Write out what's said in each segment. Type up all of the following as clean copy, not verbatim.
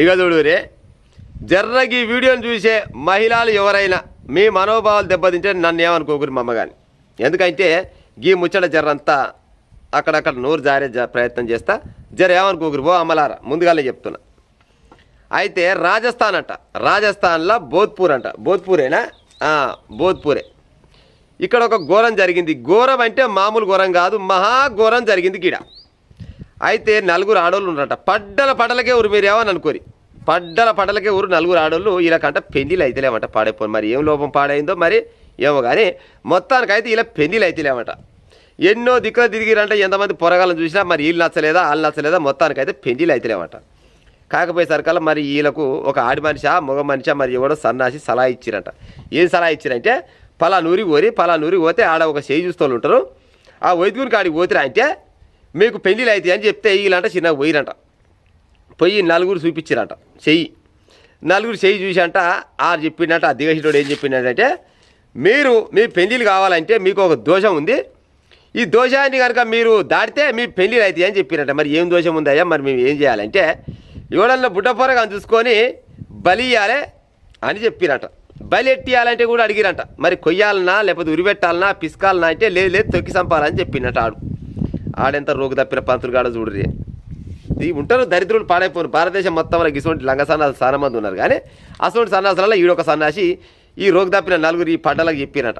ఇక చూడురే జర్రకి వీడియోని చూసే మహిళలు ఎవరైనా మీ మనోభావాలు దెబ్బతింటే నన్ను ఏమనుకోకూరి మా అమ్మగాని. ఎందుకంటే గీ ముచ్చట జర్రంతా అక్కడక్కడ నోరు జారే ప్రయత్నం చేస్తా. జర ఏమనుకోకూరి ఓ అమ్మలారా ముందుగానే చెప్తున్నా. అయితే రాజస్థాన్ అంట, రాజస్థాన్లో బోధ్పూర్ అంట. బోధ్పూరేనా? బోధ్పూరే. ఇక్కడ ఒక ఘోరం జరిగింది. ఘోరం అంటే మామూలు ఘోరం కాదు, మహాఘోరం జరిగింది గీడ. అయితే నలుగురు ఆడోళ్ళు ఉన్నారట. పడ్డలకే ఊరు, మీరు ఏమని అనుకోరి, పడ్డలకే ఊరు నలుగురు ఆడోళ్ళు. వీళ్ళకంట పెళ్ళిళ్ళు అయితేలేమంట. పాడైపోయి మరి ఏం లోపం పాడైందో మరి ఏమో కానీ మొత్తానికైతే ఇలా పెళ్ళిళ్ళు అయితేలేమంట. ఎన్నో దిక్కులు తిరిగిరంటే ఎంతమంది పొరగాలను చూసినా మరి వీళ్ళు నచ్చలేదా వాళ్ళు నచ్చలేదా మొత్తానికైతే పెళ్ళిళ్ళు అయితేలేమంట. కాకపోయేసరికల్లా మరి వీళ్ళకు ఒక ఆడి మనిషి మగ మనిషి మరి ఎవడో సన్నాసి సలహా ఇచ్చిరంట. ఏం సలహా ఇచ్చిరంటే పలానూరికి పోతే ఆడ ఒక చేయి చూస్తూ ఉంటారు, ఆ వైద్యుని కాడికి పోతిరా అంటే మీకు పెళ్ళిళ్ళు అవుతాయి అని చెప్తే వీళ్ళంట చిన్నగా పోయిరంట. పోయి నలుగురు చూపించారంట చెయ్యి. నలుగురు చెయ్యి చూసి అంట ఆరు చెప్పిండట. ఆ దిగేటోడు ఏం చెప్పిండంటే మీ పెళ్ళిళ్ళు కావాలంటే మీకు ఒక దోషం ఉంది, ఈ దోషాన్ని కనుక మీరు దాటితే మీ పెళ్ళిళ్ళు అవుతాయి అని చెప్పినట్ట. మరి ఏం దోషం ఉందయ్యా, మరి మేము ఏం చేయాలంటే ఎవడన్నా బుడ్డపోరగా చూసుకొని బలి ఇవ్వాలి అని చెప్పిరట. బలి ఎట్టియాలంటే కూడా అడిగిరంట. మరి కొయ్యాలన్నా లేకపోతే ఉరిపెట్టాలన్నా పిసుకాలన్నా అంటే లేదు తొక్కి చంపాలని చెప్పిండట. ఆడెంత రోగు తప్పిన పంతులు కాడ చూడరే. ఈ ఉంటారు దరిద్రులు పాడైపోను. భారతదేశం మొత్తంలో ఇటువంటి లంగ సన్నాసులు చాలా మంది ఉన్నారు. కానీ అటువంటి సన్నాసులలో ఈడొక సన్నాసి ఈ రోగు తప్పిన నలుగురు ఈ పడ్డలకు చెప్పినట.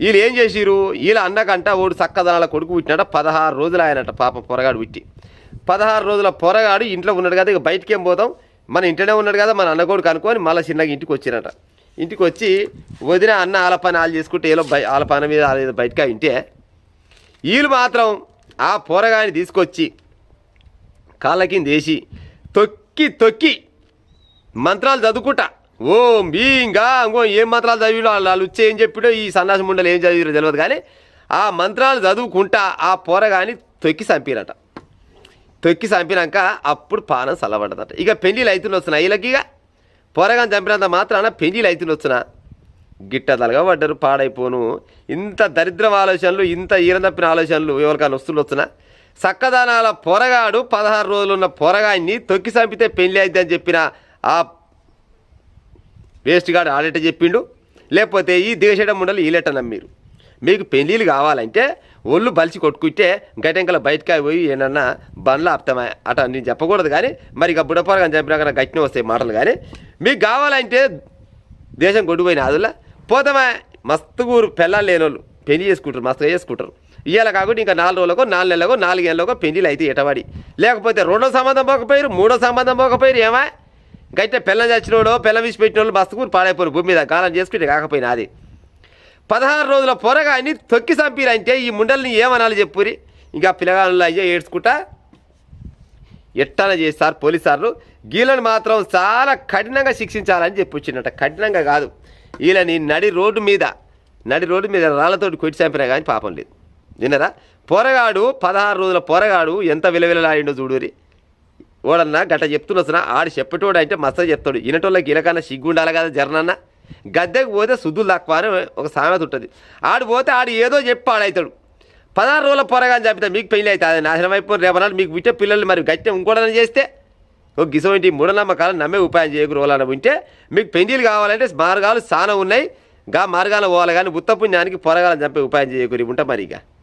వీళ్ళు ఏం చేసిరు, వీళ్ళ అన్నకంట ఓడు చక్కదనాల కొడుకు పుట్టినట. 16 రోజులు ఆయనట పాపం పొరగాడు పుట్టి. 16 రోజుల పొరగాడు ఇంట్లో ఉన్నాడు కదా, ఇక బయటికి ఏం పోతాం, మన ఇంట్లోనే ఉన్నాడు కదా, మన అన్నగోడు కనుక్కొని మళ్ళీ చిన్నగా ఇంటికి వచ్చినట. ఇంటికి వచ్చి వదిన అన్న ఆల పని వాళ్ళు చేసుకుంటే ఏదో ఆల పని మీద బయటగా వింటే వీళ్ళు మాత్రం ఆ పొరగాని తీసుకొచ్చి కాళ్ళ కింద వేసి తొక్కి మంత్రాలు చదువుకుంటా ఓం భీంగా ఇంకో ఏం మంత్రాలు చదివిలో వాళ్ళు వచ్చి ఏం చెప్పిడో ఈ సన్నాసి ముండలు ఏం చదివిరో తెలియదు. కానీ ఆ మంత్రాలు చదువుకుంటా ఆ పొరగాని తొక్కి చంపిరట. తొక్కి చంపినాక అప్పుడు పానం చల్లబడ్డదట. ఇక పెళ్ళిళ్ళు అవుతున్న వస్తున్నా వీళ్ళకి. ఇక పొరగాని చంపినంత మాత్రాన పెళ్ళిళ్ళు అవుతున్న వస్తున్నా గిట్టదలుగా పడ్డారు. పాడైపోను. ఇంత దరిద్రం ఆలోచనలు, ఇంత ఈరం తప్పిన ఆలోచనలు ఎవరికైనా వస్తున్నా చక్కదానాల పొరగాడు 16 రోజులు ఉన్న పొరగాన్ని తొక్కి చంపితే పెళ్ళి అయితే అని చెప్పిన ఆ వేస్ట్ గాడు ఆడేట చెప్పిండు. లేకపోతే ఈ దేశడ ముండలు ఈలెట నమ్మిరు. మీకు పెళ్ళిళ్ళు కావాలంటే ఒళ్ళు బలిసి కొట్టుకుంటే గటెంకల బయటకు పోయి ఏమన్నా బండ్లు ఆపుతామా అట నేను చెప్పకూడదు. కానీ మరి ఇక బుడపరగా చెప్పినాక గట్టిన వస్తాయి మాటలు. కానీ మీకు కావాలంటే దేశం కొట్టుకుపోయిన అదులా పోతామా మస్తుగూరు పెళ్ళాలు లేనోళ్ళు పెళ్లి చేసుకుంటారు, మస్తుగా చేసుకుంటారు. ఇవాళ కాకుండా ఇంకా 4 రోజులకో 4 నెలలకో 4 ఏళ్ళకో పెళ్ళిళ్ళు అయితే ఎటబడి. లేకపోతే 2వ సంబంధం పోకపోయారు, 3వ సంబంధం పోకపోయారు. ఏమా గట్టే పిల్లని చచ్చినోడో పిల్లం విసి పెట్టిన వాళ్ళు మస్తుకూరు పాడైపోరు భూమి మీద కాలం చేసుకుంటే కాకపోయినా. అది 16 రోజుల పొరగాని తొక్కి చంపిరంటే ఈ ముండల్ని ఏమనాలి చెప్పురి. ఇంకా పిల్లగాళ్ళు అయ్యో ఏడ్చుకుంటా ఎట్టాన చేస్తారు పోలీసార్లు. వీళ్ళని మాత్రం చాలా కఠినంగా శిక్షించాలని చెప్పి వచ్చినట్ట. కఠినంగా కాదు, వీళ్ళని నడి రోడ్డు మీద రాళ్ళతోటి కొట్టి చంపినా కానీ పాపం లేదు. విన్నారా? పొరగాడు 16 రోజుల పొరగాడు ఎంత విలవిలలాడిండో చూడురి. ఓడన్నా గట్ట చెప్తున్నా ఆడు చెప్పేటోడు అంటే మస్తు చెప్తాడు. వినటోళ్ళకి ఇలకన్నా సిగ్గు ఉండాలి కదా జరనన్న. గద్దెకు పోతే సుద్దులు తక్కువ అని ఒక సామెత ఉంటుంది. ఆడు పోతే ఆడు ఏదో చెప్పి ఆడవుతాడు. 16 రోజుల పొరగాని చంపితే మీకు పెళ్ళి అవుతుంది, అది నాశనం అయిపోయి రేపనాడు మీకు వింటే పిల్లలు మరి గట్టి ఇంకోటని చేస్తే ఒక గిసోంటి మూఢనమ్మకాలు నమ్మే ఉపాయం చేయకు రోజులను వింటే మీకు పెళ్ళిళ్ళు కావాలంటే మార్గాలు చాలా ఉన్నాయి. గా మార్గాలు పోవాలి కానీ ఉత్తపుణ్యానికి పొరగాలని చంపే ఉపాయం చేయకూరి ఉంటా మరి. ఇక